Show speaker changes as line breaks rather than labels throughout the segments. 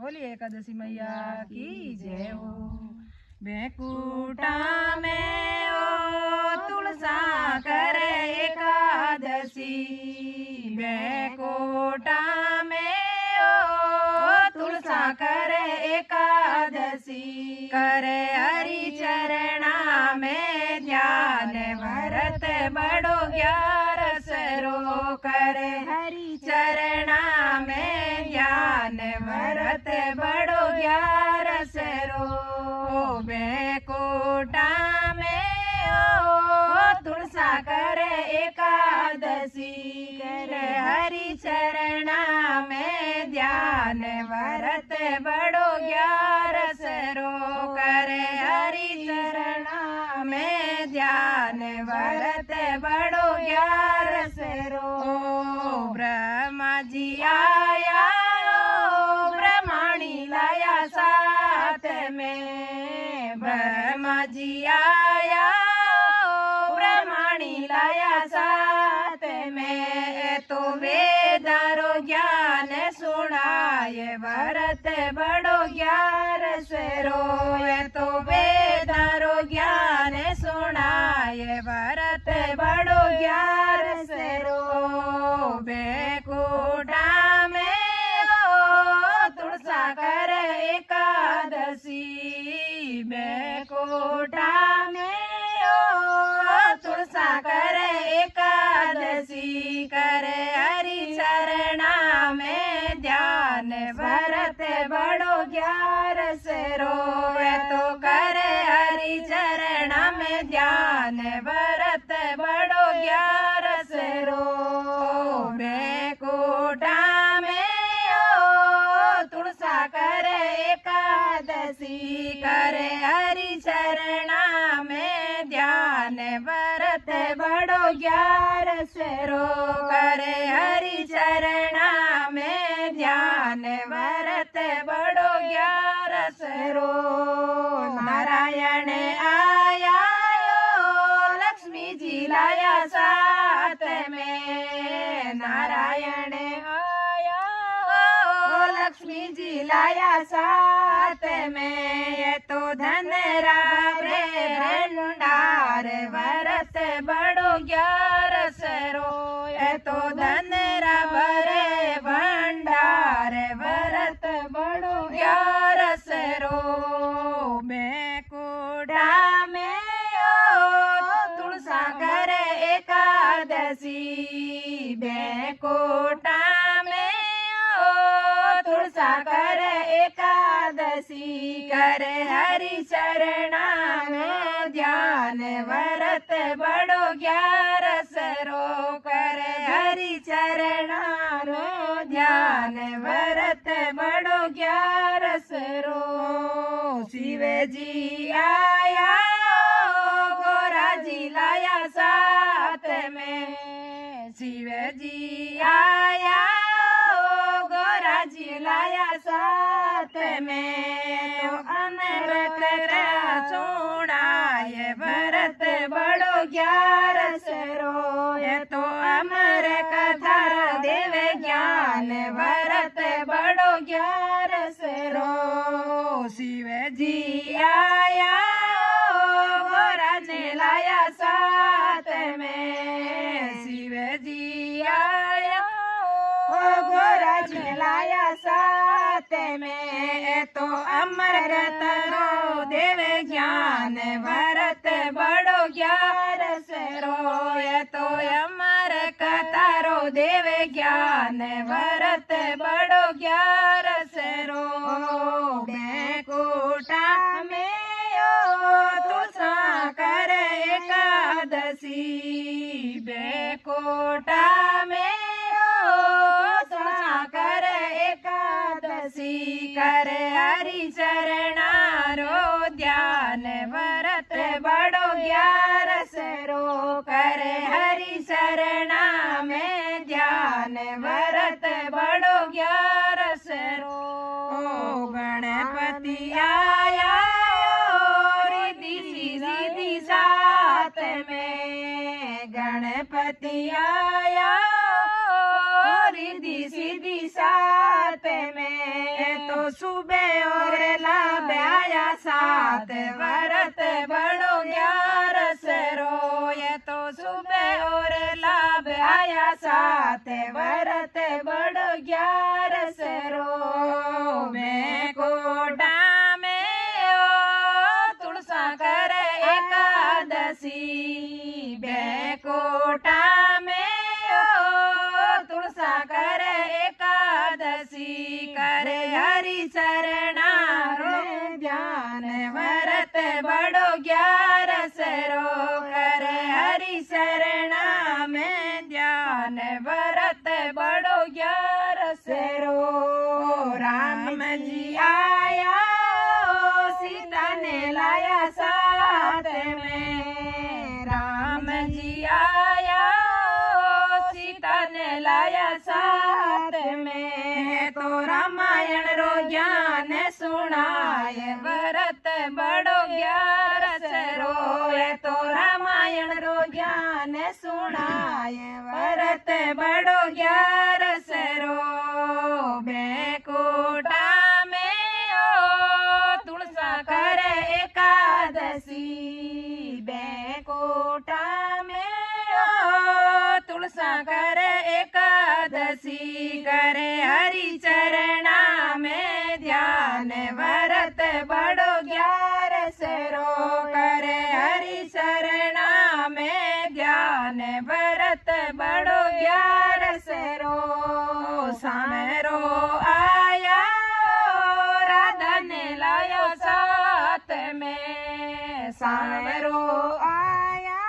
बोलिए एकादशी मैया की जय हो। बैकुंठा में ओ तुलसा करे एकादशी, बैकुंठा में ओ तुलसा करे एकादशी, करे हरि चरणा में ध्यान भरत बड़ो 11 रो, करे हरि चरणा में ध्यान भरत बड़ो 11 रो। बैकुंठा में ओ तुलसा करे एकादशी, करे हरि चरणा में ध्यान भरत बड़ो 11 रो, करे हरि चरणा में ध्यान भरत बड़ो 11 रो। ब्रह्मा जी आया ब्रह्मणी लाया साथ में, ब्रह्मा जी आया ब्रह्मणी लाया साथ में, तो वेदारो ज्ञान सुनाए भरत बड़ो 11 रो, तो वेदारो ज्ञान सुनाए भरत बड़ो 11 रो। बैकुंठा में ओ तुलसा करे एकादशी, बैकुंठा में ओ तुलसा करे एकादशी, करे हरि चरणा में ध्यान भरत बड़ो 11 रो, तो करे हरि चरणा में ध्यान भरत बड़ो 11 रो। बैकुंठा में ओ तुलसा करे एकादशी, करे हरि चरणा में ध्यान भरत बड़ो 11 रो, करे हरि चरणा में ध्यान भरत बड़ो 11 रो। नारायण आया लक्ष्मी जी लाया साथ में, नारायण आया लक्ष्मी जी लाया साथ में, ये तो धन रे भंडार भरत बड़ो 11 रो, ये तो धन भरे भंडार भरत बड़ो 11 रो। बैकुंठा में ओ तुलसा करे एकादशी, बैकुंठा में ओ तुलसा करे एकादशी, करे हरि चरणा में ध्यान भरत बड़ो 11 रो, करे हरि चरणा में ध्यान भरत बड़ो 11 रो। शिव जी आया गोरा जी लाया साथ में, शिव जी आया गोरा जी लाया साथ में, तो अमर कथा सुनाए भरत बड़ो 11 रो, ये तो अमर कथा देव ज्ञान भरत बड़ो 11 रो। शिव जी आया गोरा जी लाया साथ में, शिव जी आया गोरा जी लाया साथ में, तो अमर कथा देव ज्ञान भरत बड़ो 11 रो, ये तो अमर कथा रो देव ज्ञान भरत बड़ो 11 रो। बैकुंठा में ओ तुलसा करे एकादशी, बैकुंठा में ओ तुलसा करे एकादशी, करे हरि चरणा रो ध्यान भरत बड़ो 11 रो, करे हरि चरणा में ध्यान भरत बड़ो 11 रो। गणपति आया रिद्धि सिद्धि साथ में, गणपति आया रिद्धि सिद्धि साथ में, तो सुबह और लाभ आया साथ व्रत बड़ो 11 रो। ये तो सुबह और लाभ आया साथ व्रत बड़ो 11 रो। मैं कोटा में ओ तुलसा कर एकादशी। बेकोटा में ओ तुलसा कर एकादशी। करे हरि चरणा में ध्यान व्रत बड़ो 11 रो। करे हरि चरणा में ध्यान व्रत बड़ो 11 रो। राम जी आया सीता ने लाया साथ में। राम जी आया सीता ने लाया साथ में। तो रामायण रो ज्ञान सुनाए व्रत बड़ो 11 रो। तो रामायण रो ज्ञान सुनाए व्रत बड़ो 11 रो। बेकोटा में ओ तुलसा कर एकादशी। बेकोटा में ओ तुलसा कर एकादशी। करे हरि चरणा में ध्यान व्रत बड़ो 11 रो। करे हरि चरणा में ध्यान व्रत बड़ो 11 रो। सामरो आया राधा ने लायो साथ में। सामरो आया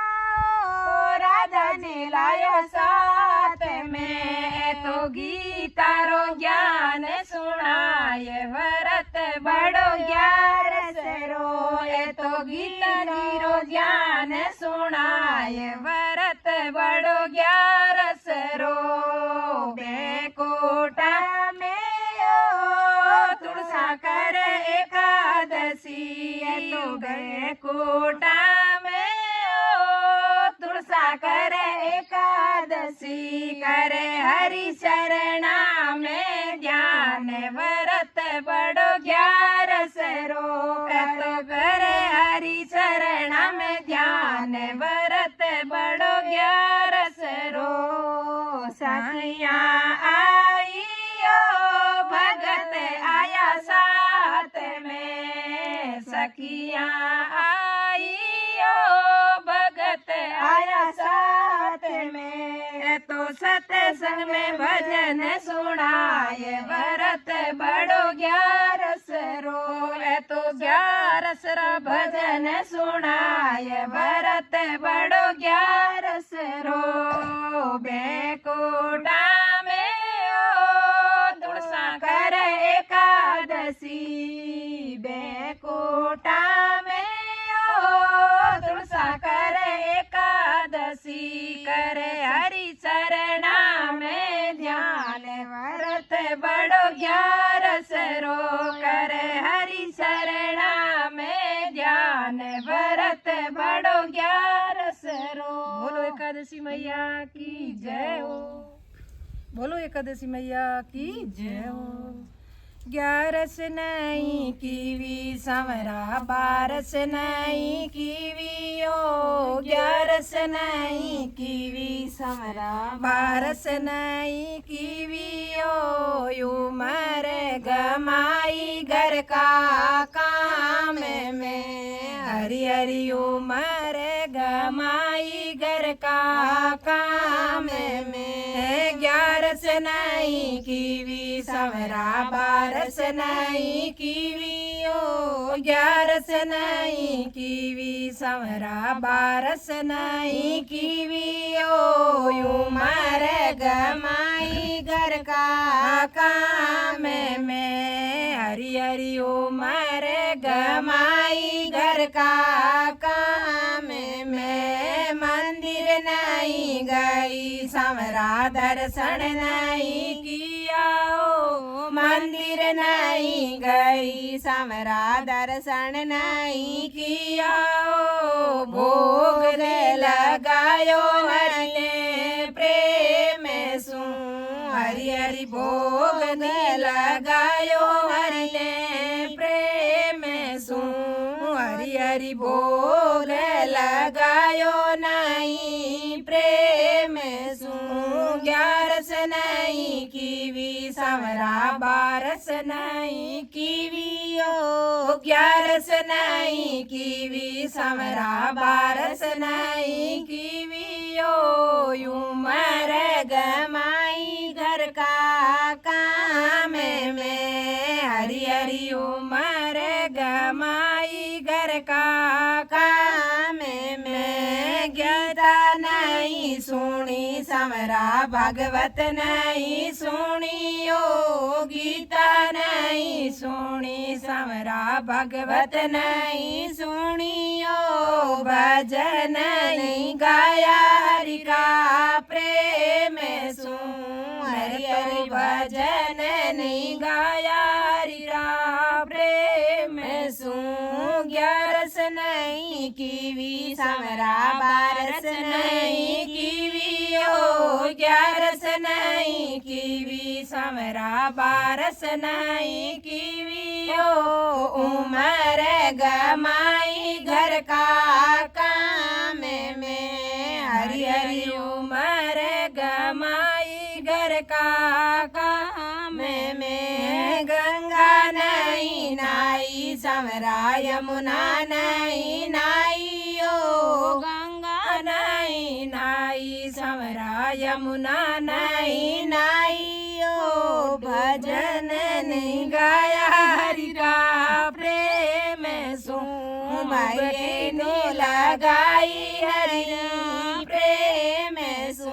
राधा ने लायो साथ में। तो गीता रो ज्ञान सुनाए व्रत बड़ो 11 रो। तो गीता जी रो ज्ञान सुनाए व्रत बड़ो 11 रो। बेकोटा में ओ तुलसा कर एकादशी। तो बेकोटा में ओ तुलसा कर एकादशी। करे हरि चरणा में ध्यान व्रत बड़ो 11 रो। तो करे हरि चरणा में ध्यान व्रत बड़ो 11 रो। सखिया आई ओ भगत आया साथ में। सखिया आई ओ भगत आया साथ में। तो सत्संग में भजन सुनाए व्रत बड़ो 11 रो। तो 11 भजन सुनाए व्रत बड़ो 11 रो। बेकोटा में ओ तुलसा कर एकादशी। बेकोटा में ओ तुलसा कर एकादशी। करे हरि चरणा में ध्यान व्रत बड़ो 11 रो। करे हरि चरणा में ध्यान व्रत बड़ो 11 रो। बोलो एकादशी मैया की जय हो। बोलो एकादशी मैया की जय हो। 11 नहीं कीवी संवरा 12 नहीं कीवी ओ। 11 नहीं कीवी संवरा 12 नहीं कीवी ओ। यू मरे गमाई घर का काम में। हरि हरि यू मरे गमाई घर का काम में। 11 नहीं कीवी संवरा 12 नहीं कीवी ओ। 11 नहीं कीवी संवरा 12 नहीं कीवी ओ। यू मरे गमाई घर का काम में। हरि हरि ओ मरे गमाई घर का काम में। मंदिर नहीं गई संवरा दर्शन नहीं किया ओ। मंदिर नहीं गई संवरा दर्शन नहीं किया ओ। भोग दे लगायो हरि ने प्रेम सु। हरि हरि भोग ने लगायो हरि ने प्रेम सु हरि हरि भोग लगायो नहीं प्रेम सु 11 नहीं कीवी सावरा 12 नहीं कीवी ओ 11 नहीं कीवी सावरा 12 नहीं कीवी ओ उमर गमाई घर का काम में हरि हरि उमर गमाई घर का काम में गीता नहीं सुनी समरा भागवत नहीं सुनी ओ गीता नहीं सुनी समरा भागवत नहीं सुनी ओ भजन नहीं गाया हरि का प्रेम सु हरि हरि भजन नहीं गाया हरि का प्रेम सु 11 नहीं कीवी समरा 12 नहीं कीवी ओ 11 नहीं कीवी समरा 12 नहीं कीवी ओ उमर गमाई घर का काम में हरि हरि उमर गमाई घर का काम में गंगा नहीं नाई समरा यमुना नहीं नाई ओ गंगा नहीं नाई समरा यमुना नहीं नाई ओ भजन नहीं गाया हरि का प्रेम सु भाई ने लगाई हरि प्रेम सु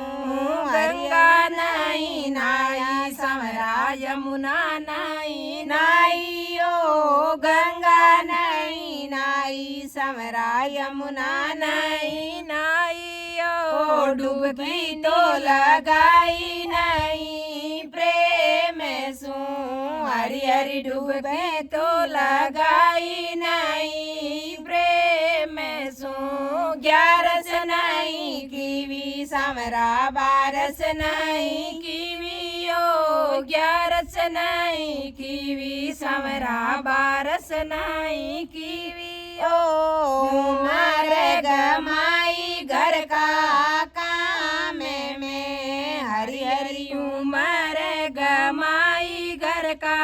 गंगा नहीं नाई समरा यमुना नहीं नाई ओ गंगा नहीं नाई समरा यमुना नहीं नाई ओ डुबकी तो लगाई नहीं प्रेम सु हरि हरि डुबकी तो लगाई नहीं प्रेम सु 11 नहीं कीवी समरा 12 नहीं कीवी ओ 11 नहीं कीवी समरा 12 नहीं कीवी ओ उमर गमाई घर का काम में हरि हरि उमर गमाई घर का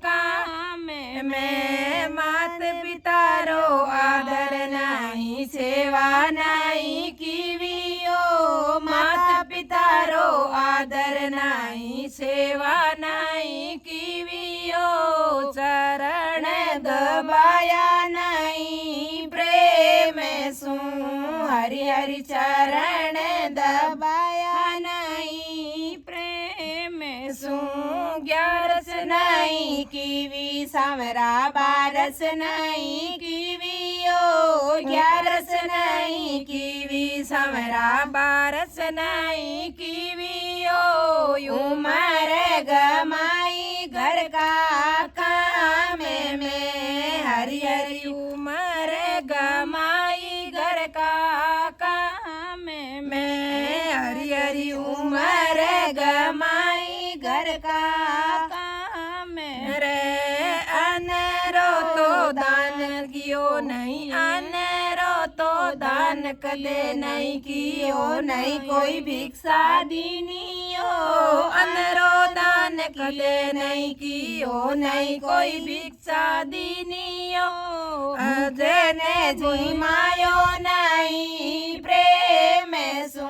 काम में मात पिता रो आदर नहीं सेवा नहीं कीवी ओ माता पिता रो आदर नहीं सेवा नहीं कीवी ओ चरण दबाया नहीं प्रेम सु हरि हरि चरण दबाया नहीं प्रेम सु 11 नहीं कीवी समरा 12 नहीं कीवी ओ 11 नहीं कीवी समरा 12 नहीं कीवी ओ उमर गमाई घर का काम में हरि हरि उमर गमाई घर का काम में हरि हरि उमर गमाई घर का काम रे अनरो तो दान कियो नहीं अनरो तो दान कदे नहीं कियो नहीं कोई भिक्षा दीनियो अनरो दान कदे नहीं कियो नहीं कोई भिक्षा दीनियो अजने जिमायो नहीं प्रेम सु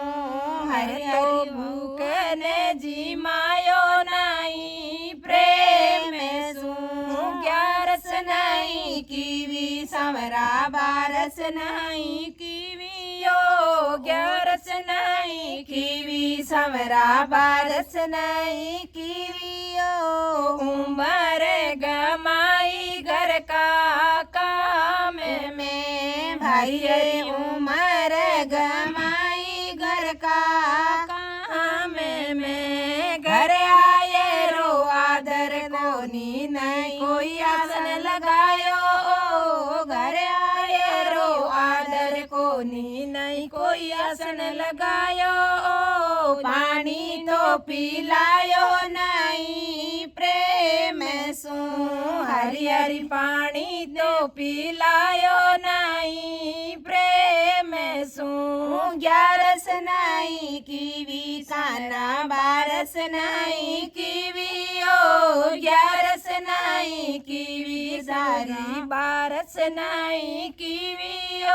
हरि हरि भूख ने जिमायो नहीं प्रेम सु 11 नहीं कीवी समरा 12 नहीं कीवी ओ 11 नहीं कीवी समरा 12 नहीं कीवी ओ उमर गमाई घर का काम में भाई हरि उमर गमाई घर का काम में घर आए रो आदर कोनी नहीं कोई आसन लगायो घर आए रो आदर कोनी नहीं कोई आसन लगायो पानी तो पिलायो नहीं प्रेम सू हरी हरी पानी तो पिलायो नहीं प्रेम सू ग्यारस नहीं कीवी काना बारस नहीं कीवी ओ ग्यारस नहीं कीवी सारी बारस नहीं कीवी ओ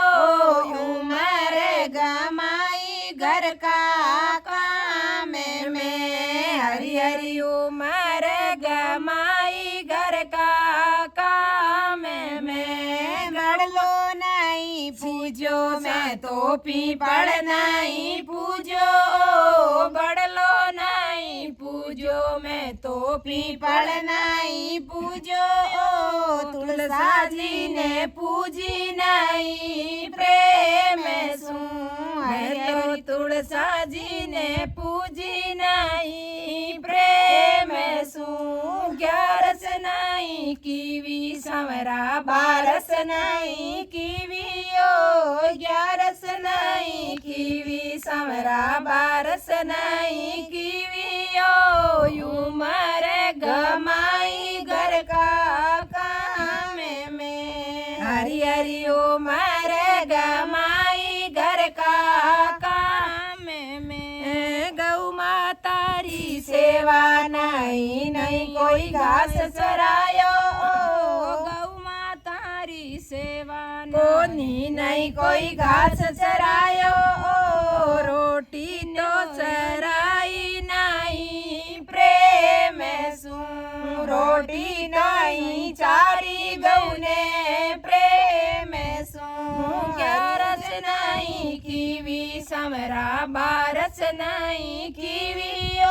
उमर गमाई घर का काम में हरी हरी उमर गमाई घर का काम में गढ़ लो नहीं पूजो मैं तो पीपल नहीं पूजो बड़ लो नहीं पूजो मैं तो पीपल नहीं पूजो तुलसा जी ने पूजी नहीं प्रेम सू तो तुलसा जी ने पूजी नहीं प्रेम सू ग्यारस नहीं कीवी संवरा बारस नहीं कीवी ओ ग्यारस नहीं कीवी संवरा बारस नहीं कीवी ओ उमर गमाई घर का काम में हरी हरी उमर गमाई घर का काम में गौ मातारी सेवा नहीं नहीं कोई घास चरायो गौ मातारी सेवा कोनी नहीं कोई घास चरायो रोटी तो चराई नहीं प्रेम सू रोटी नहीं चारी गौ ने प्रेम सू ग्यारस नहीं कीवी समरा बारस नहीं कीवी ओ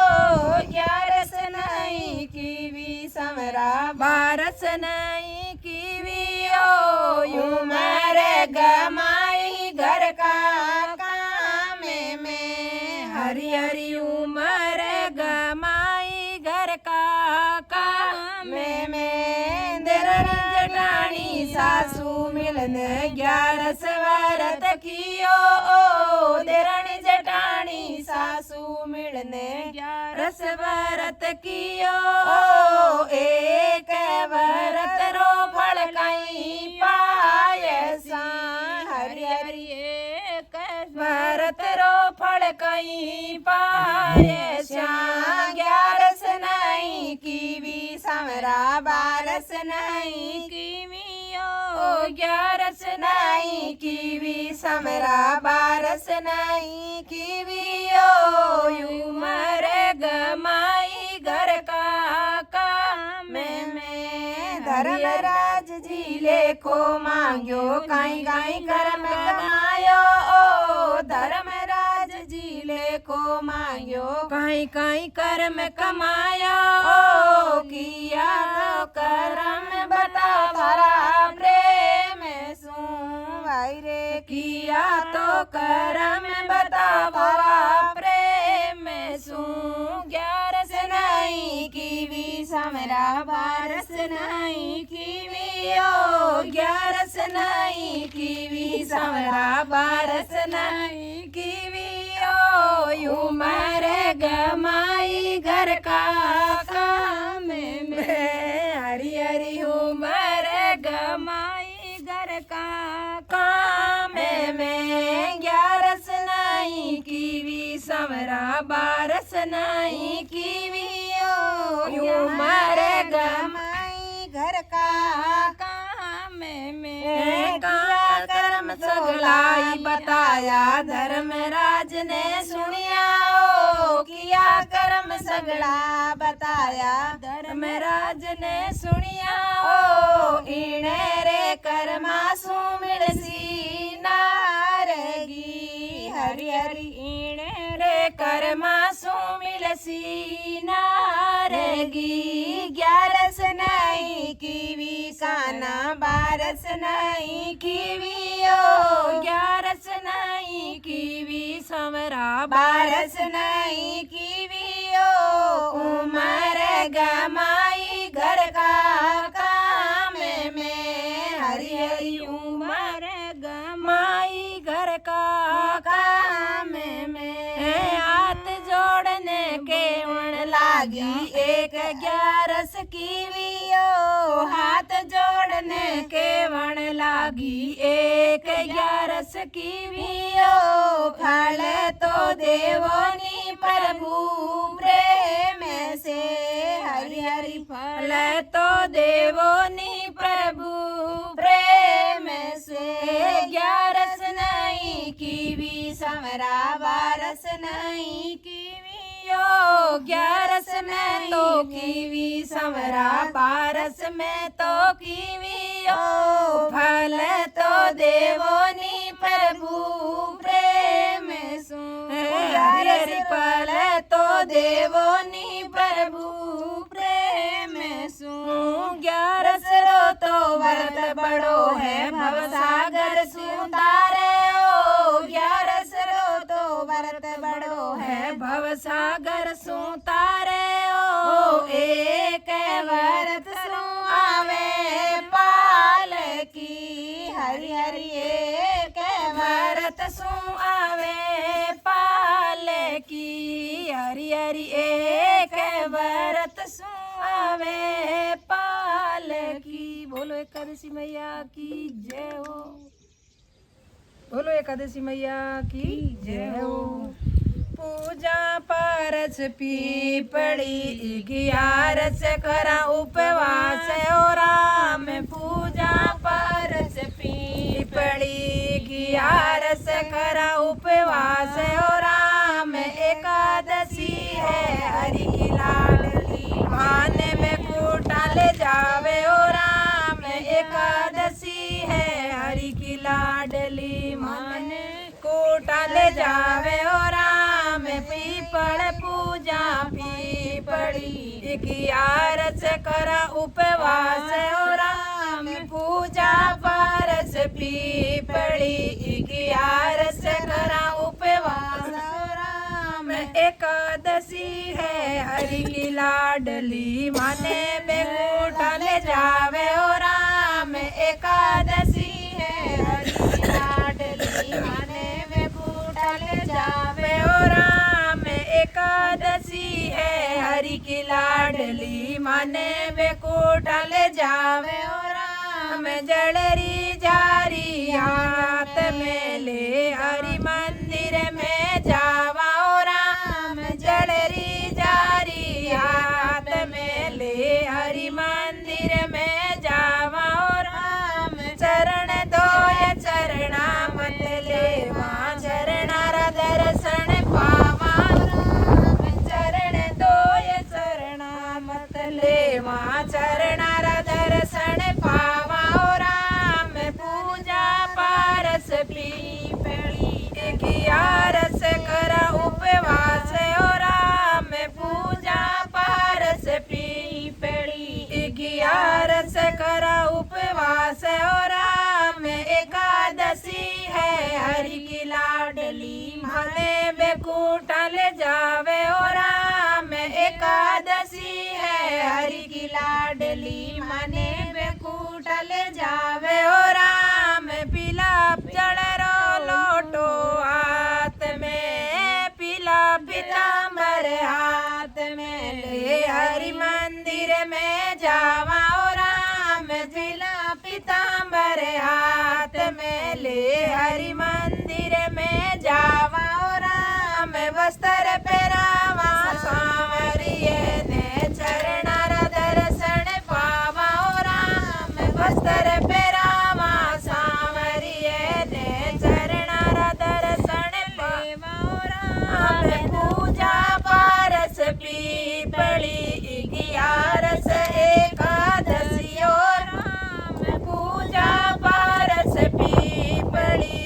ग्यारस नहीं कीवी समरा बारस नहीं कीवी ओ उमर गमाई घर का काम में हरी हरी उमर गमाई घर का काम में दरानी जठानी सासू मिलन ग्यारस व्रत कियो दरानी जठानी सासू मिलन ग्यारस व्रत कियो एक व्रत रो फल कई पायसा हरि हरि एक व्रत रो फल कई पायसा ग्यारस नहीं कीवी समरा बारस नहीं कीवी ओ ग्यारस नहीं कीवी समरा बारस नहीं कीवी ओ उमर गमाई घर का काम में धर्मराज जी लेखो मांग्यो काई काई कर्म कमायो ओ धर्मराज जी लेखो मांग्यो काई काई कर्म कमायो ओ किया तो कर्म बता थारा प्रेम सू भाई रे किया तो कर्म बता थारा प्रेम सू ग्यारस नहीं कीवी समरा बारस नहीं कीवी ओ ग्यारस नहीं कीवी समरा बारस नहीं कीवी ओ उमर गमाई घर का काम में हरी हरी उमर गमाई घर का काम में ग्यारस नहीं कीवी समरा बारस नहीं कीवी ओ उमर गमाई घर का काम में का कर्म सगलाई बताया धर्मराज ने सुनिया ओ किया कर्म सगला बताया धर्मराज ने सुनिया ओ इणे रे कर्मा सु मिलसी नारगी हरि हरि इणे रे कर्मा सु मिलसी नारगी ग्यारस नहीं कीवी काना बारस नहीं कीवी ओ ग्यारस नहीं कीवी समरा बारस नहीं कीवी ओ उमर गमाई घर का काम में हरी हरी उमर गमाई घर का काम में हाथ जोड़ने के लागी, एक 11 कीवियो हाथ जोड़ने केवण लागी, एक 11 कीवियो फल तो देवोनी प्रभु प्रेम से, हरि हरि फल तो देवोनी प्रभु प्रेम से, 11 नहीं कीवी समरा 12 नहीं कीवियो, 11 में तो कीवी समरा 12 में तो कीवियो फल तो देवोनी प्रभु प्रेम सु, हरि हरि फल तो देवोनी प्रभु प्रेम सु, 11 रो तो व्रत बड़ो है भवसागर सु तारे ओ, 11 रो तो व्रत बड़ो है भवसागर सु तारे ओ, एक व्रत सु आवे पाल की, हरि हरि एक व्रत सु आवे पाल की, हरि हरि एक व्रत सु आवे पाल की। बोलो एकादशी मैया की जय हो, बोलो एकादशी मैया की जय हो। पूजा पारस पीपड़ी 11 करा उपवास ओ राम, पूजा पारस पीपड़ी 11 करा उपवास ओ राम, एकादशी है हरि की लाडली माने में कूटा ले जावे ओ राम, एकादशी है हरि की लाडली माने कूटा ले जावे ओ राम, पीपल पूजा पीपड़ी 11 करा उपवास ओ राम, पूजा पारस पीपड़ी 11 करा उपवास ओ राम, एकादशी है हरि की लाडली माने बेकूटा ले जावे ओ राम, एकादशी है हरि की लाडली माने बेकूटा ले जावे ओ राम, एकादशी है हरि की लाडली माने बेकूटा ले जावे ओ राम, जड़री जारी हाथ में ले हरि मंदिर में जावा ओ राम, जड़री जारी हाथ में ले हरि मंदिर में जावा ओ राम, चरण दोय चरणा मत लेवा चरणारा दर्शन पावा राम, चरण दोय चरणा मत लेवा चरणारा दर्शन पावा ओ राम, पूजा पारस पीपड़ी 11 करा उपवास ओ राम, पूजा पारस पीपड़ी 11 करा उपवास ओ राम, एकादशी है हरि की लाडली माने बेकूटा ले जावे ओ राम, एकादशी है हरि की लाडली माने बेकूटा ले जावे ओ राम, पीला जड़रो लोटो हाथ में, पीला पीताम्बर हाथ में ले हरि मंदिर में जावा ओ राम, पीला पीताम्बर हाथ में ले हरि मंदिर में जावा ओ राम, वस्त्र पहरावा सांवरिये ने चरणारा दर्शन पावा ओ राम, वस्त्र पहरावा सांवरिये ने चरणारा दर्शन पावा ओ राम, पूजा पारस पीपड़ी 11 एकादशी ओ राम, पूजा पारस पीपड़ी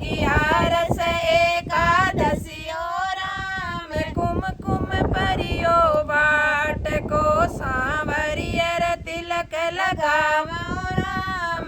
11 एकादशी ओ राम, कुमकुम परियो बाट को सांवरियर तिलक लगावा ओ राम,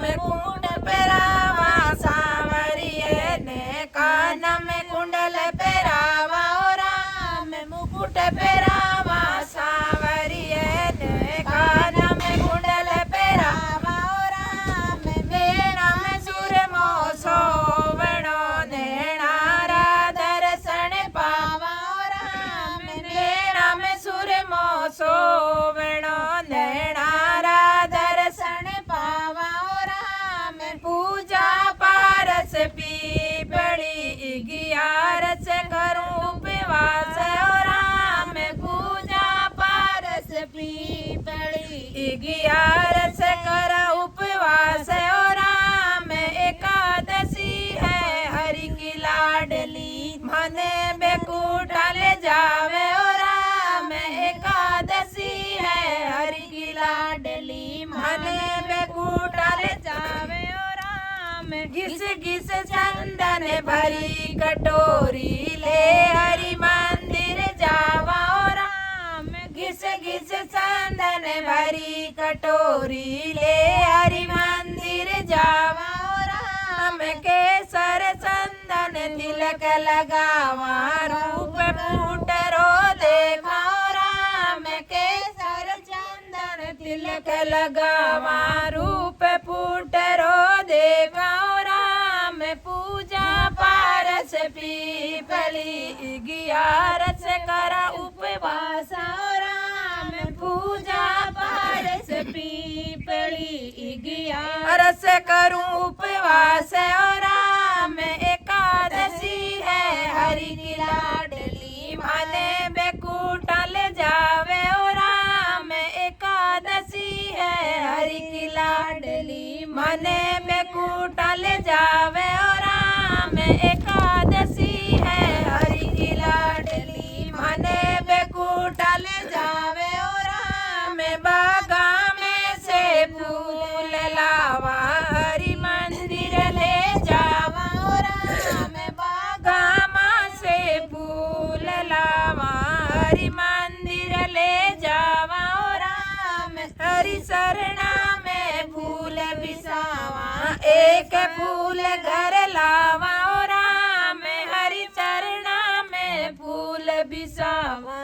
ग्यारस करा उपवास और राम एकादशी है हरि की लाडली मने बेकूटा ले जावे और राम एकादशी है हरि की लाडली मने बेकूटा ले जावे और राम घिस घिस चंदन भरी कटोरी ले हरि मंदिर जावा और राम घिस घिस चंदन भरी कटोरी ले हरि मंदिर जावा और राम केसर चंदन तिलक लगावा रूप फूटरो देखा और राम केसर चंदन तिलक लगावा रूप फूटरो देखा और राम पूजा पारस पीपली ग्यारस करा उपवास और राम पूजा पारस पीपली ग्यारस करूं उपवास और राम एकादशी है हरि की लाडली माने बेकूटा ले जावे और राम एकादशी है हरि की लाडली माने बेकूटा ले जावे और राम एकादशी है हरि की लाडली माने बेकूटा ले जावे और राम बागा में से फूल लावा हरि मंदिर ले जावा और राम बागा में से फूल लावा हरि मंदिर ले जावा और राम हरि शरणा में फूल बिसावा एक फूल घर लावा और राम हरि चरणा में फूल बिसावा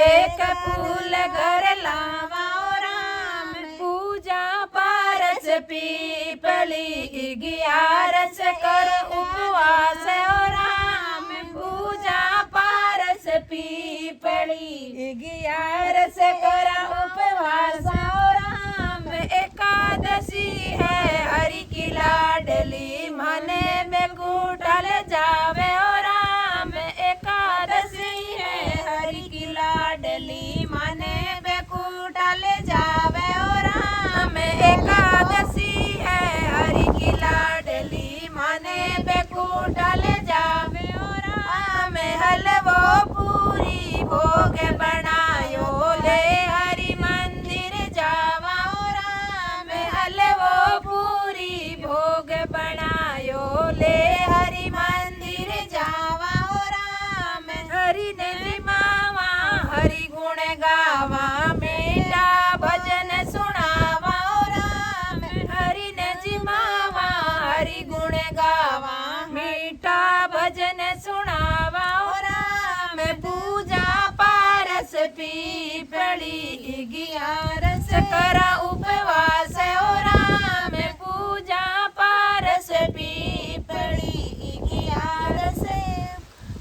एक फूल घर लावा और राम पूजा पारस पीपली ग्यारस कर उपवास और राम पूजा पारस पीपली ग्यारस कर उपवास और राम एकादशी है हरि की लाडली मने बेकूटा ले जावे और राम एकादशी है हरि की लाडली मने बेकूटा ले जावे और राम एकादशी है हरि की लाडली मने बेकूटा ले जावे और राम हलवो पूरी भोग बनायो ले हरि मंदिर जावा और राम हलवो पूरी भोग बनायो ले हरि मंदिर जावा और राम हरि ने जिमावा हरि गुण गावा मीठा भजन सुनावा और राम हरि ने जिमावा हरि गुण गावा मीठा भजन सुनावा और राम पूजा पारस पीपली ग्यारस करा उपवास और राम पूजा पारस पीपली ग्यारस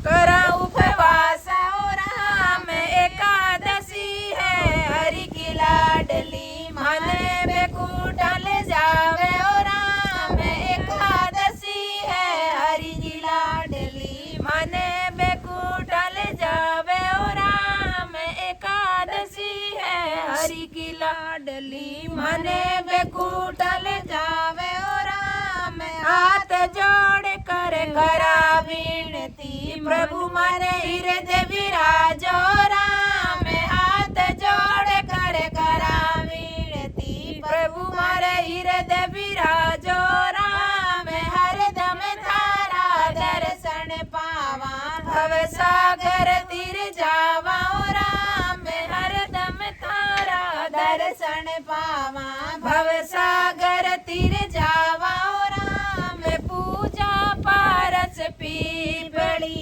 करा उपवास और राम एकादशी है हरि की लाडली मने बेकूटा ले जावे और राम एकादशी है हरि की लाडली मने बेकूटा ले जावे और राम एकादशी है हरि की लाडली मने बेकूटा ले जावे और राम हाथ जोड़ कर करा विनती प्रभु मने हृदय विराजो राम हाथ जोड़ कर करा विनती प्रभु मरे हृदय विराजो राम हरदम थारा दर्शन पावा भव सागर तीर जावा राम हरदम थारा दर्शन पावा भव सागर तीर जावा राम पूजा पारस पीपली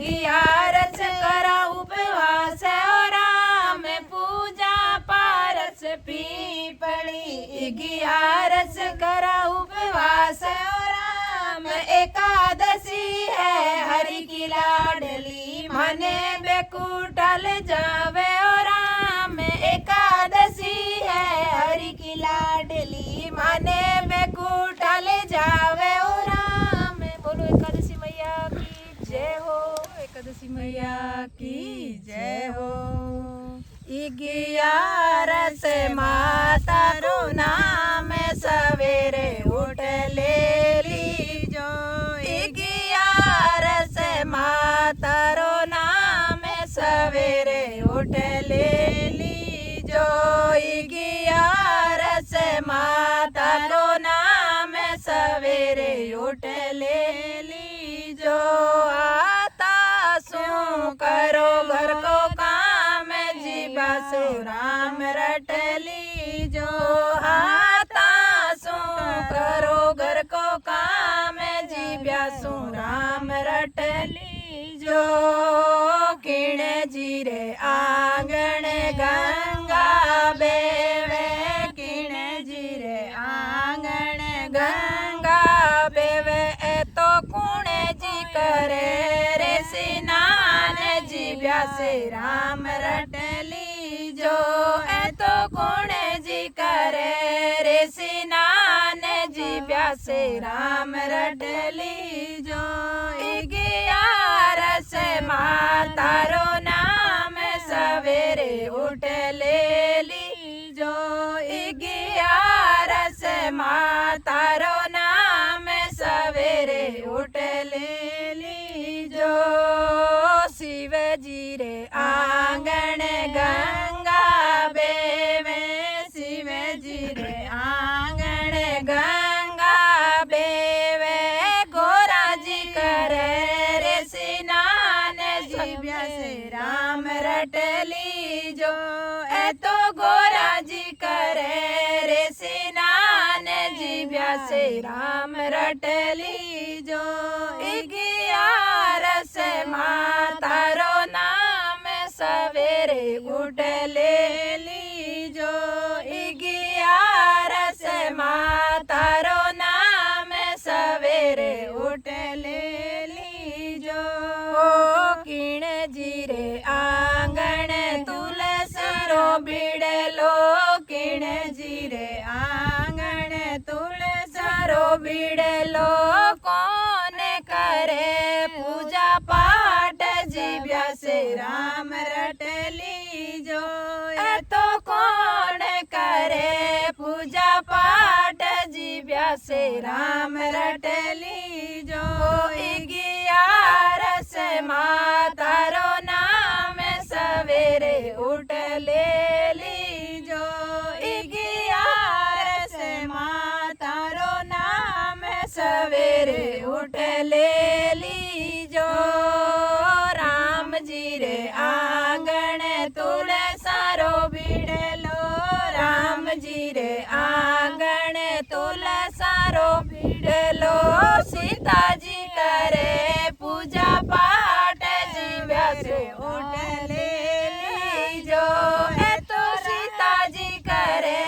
ग्यारस करा उपवास और राम पूजा पारस पीपली ग्यारस करा उपवास और राम एकादशी है हरि की लाडली मने बेकूटा ले जावे और राम एकादशी है हरि की लाडली मने बेकूटा ले जावे और राम बोलो एकादशी मैया की जय हो एकादशी मैया की जय हो। 11 मातारो नाम सवेरे उठ ले लीजो 11 मातारो नाम सवेरे उठ ले लीजो 11 मातारो नाम सवेरे उठ ले लीजो आता सू करो घर को काम जीवा से राम रट लीजो आता सू करो घर को काम जीव्या सू राम रट लीजो किण जीरे आंगण गंगा बेवे किण जीरे आंगण गंगा बेवे ए तो कुणे जी करे रे स्नान जीव्या से राम रट लीजो ए तो कुणे जी करे रे स्नान जीव्या से राम रट लीजो 11 मातारो नाम सवेरे उठ ले लीजो 11 मातारो नाम सवेरे उठ ले लीजो शिव जी रे आंगण गंगा बेवे शिव जी रे आंगण गंगा बेवे गोरा जी करे रे स्नान जीव्या से राम रट लीजो ए तो गोरा जी करे रे स्नान जीव्या से राम रट लीजो 11 मातारो नाम सवेरे उठ ले लीजो 11 मातारो नाम सवेरे उठ ले लीजो किण जीरे आंगण तुलसी रो बिड़लो किण जीरे आंगण तुलसी रो बिड़लो कौन करे पूजा पाठ जीव्या से राम रट लीजो ए तो कौन करे पूजा पाठ जीव्या से राम रट लीजो 11 मातारो नाम सवेरे उठ ले लीजो 11 मातारो नाम सवेरे उठ ले लीजो राम जी रे आंगण तुलसारो बिड़लो राम जी रे आंगण तुलसारो बिड़लो सीता जी करे पूजा पाठ जीव्या से उठ ले लीजो ए तो सीता जी करे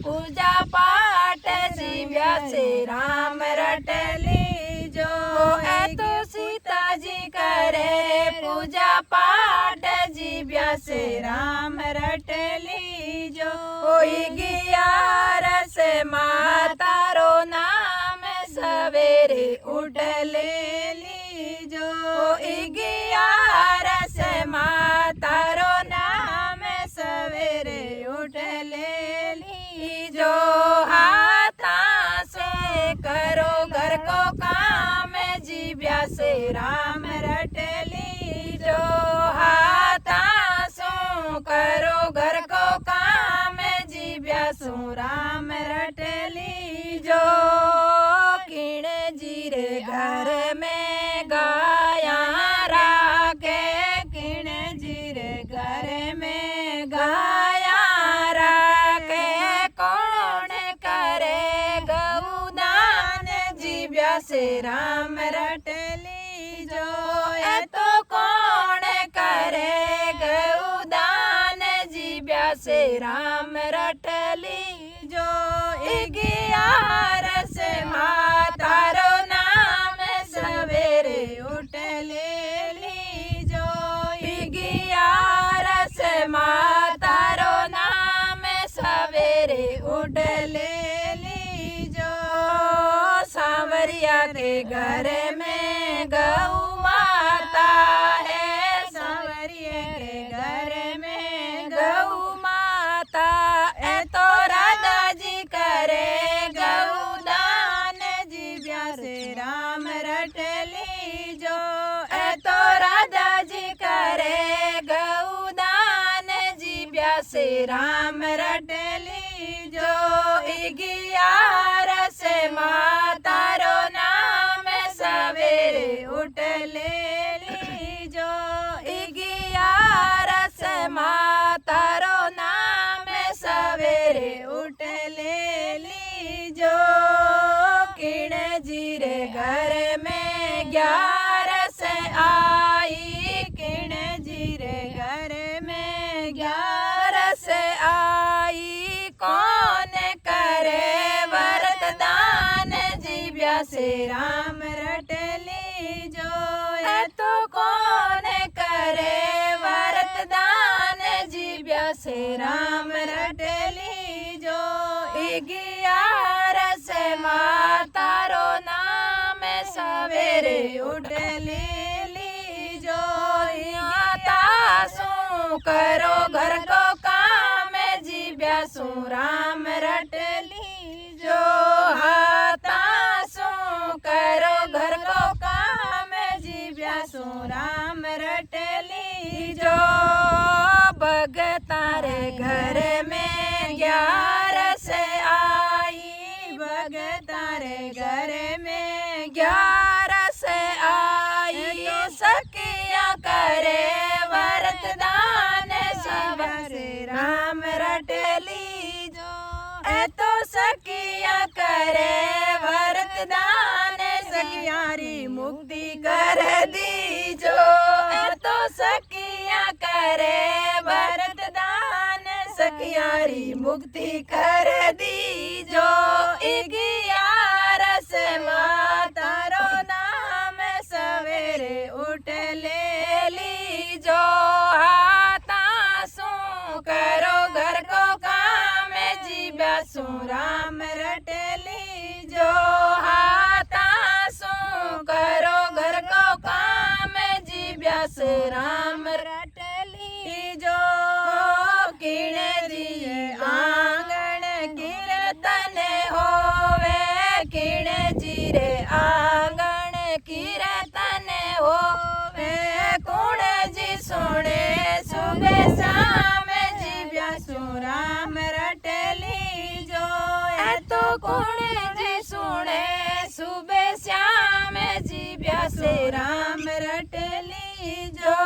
पूजा पाठ जीव्या से राम रट लीजो ए तो सीता जी करे पूजा पाठ जीव्या से राम रट लीजो 11 मातारो नाम सवेरे उठ ले लीजो 11 मातारो नाम सवेरे उठ ले लीजो हाथा से करो घर को काम जीव्या से राम रट लीजो हाथा सो करो घर को काम जीव्या सो राम रट लीजो किण जीरे घर में गाया राखे किण जीरे घर में गाया राखे कौन करे गौदान जीव्या से राम रट लीजो ए तो कौन करे गौदान जीव्या से राम रट लीजो 11 मातारो नाम सवेरे उठ ले लीजो 11 मातारो नाम सवेरे उठ ले लीजो सांवरिया के घर में गौ माता है सांवरिया के घर में गौ राम रट लीजो। 11 माँ तारो नाम सवेरे उठ ले लीजो। 11 माँ तारो नाम सवेरे उठ ले लीजो। किण जी रे घर में 11 आई। किण जी रे घर में 11 आई। कौन करे व्रत दान जीव्या से राम रट लीजो। तो कौन करे व्रत दान जीव्या से राम रट लीजो। 11 माँ तारो नाम सवेरे उठ ले लीजो। तासू करो घर को काम जीव्या सु राम रट लीजो। तासू करो घर को काम जीव्या सु राम रट लीजो। भगता रे घर में 11 आई। भगता रे घर में 11 आई। सखिया करे व्रत दान जीव्या से राम रट लीजो। तो सखिया करे व्रत दान सखियारी मुक्ति कर दीजो। तो सखिया करे व्रत दान सखियारी मुक्ति कर दीजो। 11 माँ तारो नाम सवेरे उठ ले लीजो। तासू करो घर को काम जीव्या सु राम रट लीजो। तासू करो घर को काम जीव्या से राम रट लीजो। किण जी आंगण कीर्तन होवे। किण जी रे आंगण कीर्तन होवे। कुण जी सुने सुबह शाम जीव्या सु राम रट लीजो। तो कुण जी सुने सुबह शाम जीव्या से राम रट लीजो।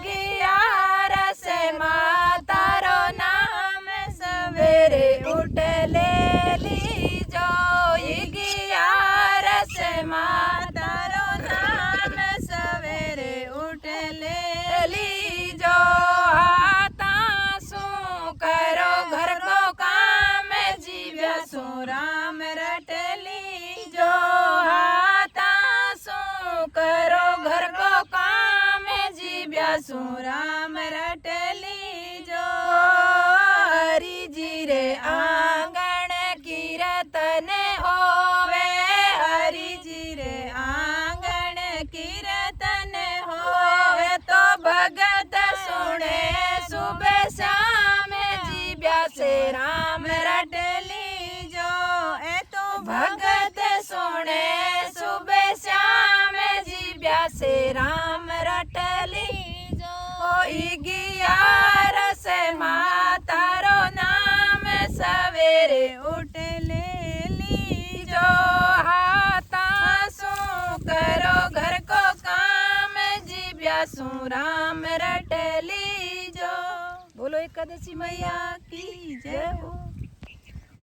11 माँ तारो नाम सवेरे उठ ले लीजो। 11 माँ तारो नाम सवेरे उठ ले लीजो। तासू करो घर को काम जीव्या सु राम रट लीजो। तासू करो घर को काम जीव्या सु राम रट लीजो। हरि जी रे आंगण कीर्तन होवे। हरि जी रे आंगण कीर्तन होवे। तो भगत सुने सुबह शाम जीव्या से राम रट लीजो। तो भगत सुने सुबह शाम जीव्या से राम रट लीजो। 11 माँ तारो नाम सवेरे उठ ले लीजो। तासू करो घर को काम जीव्या सु राम रट लीजो। बोलो एकादशी मैया की जय हो।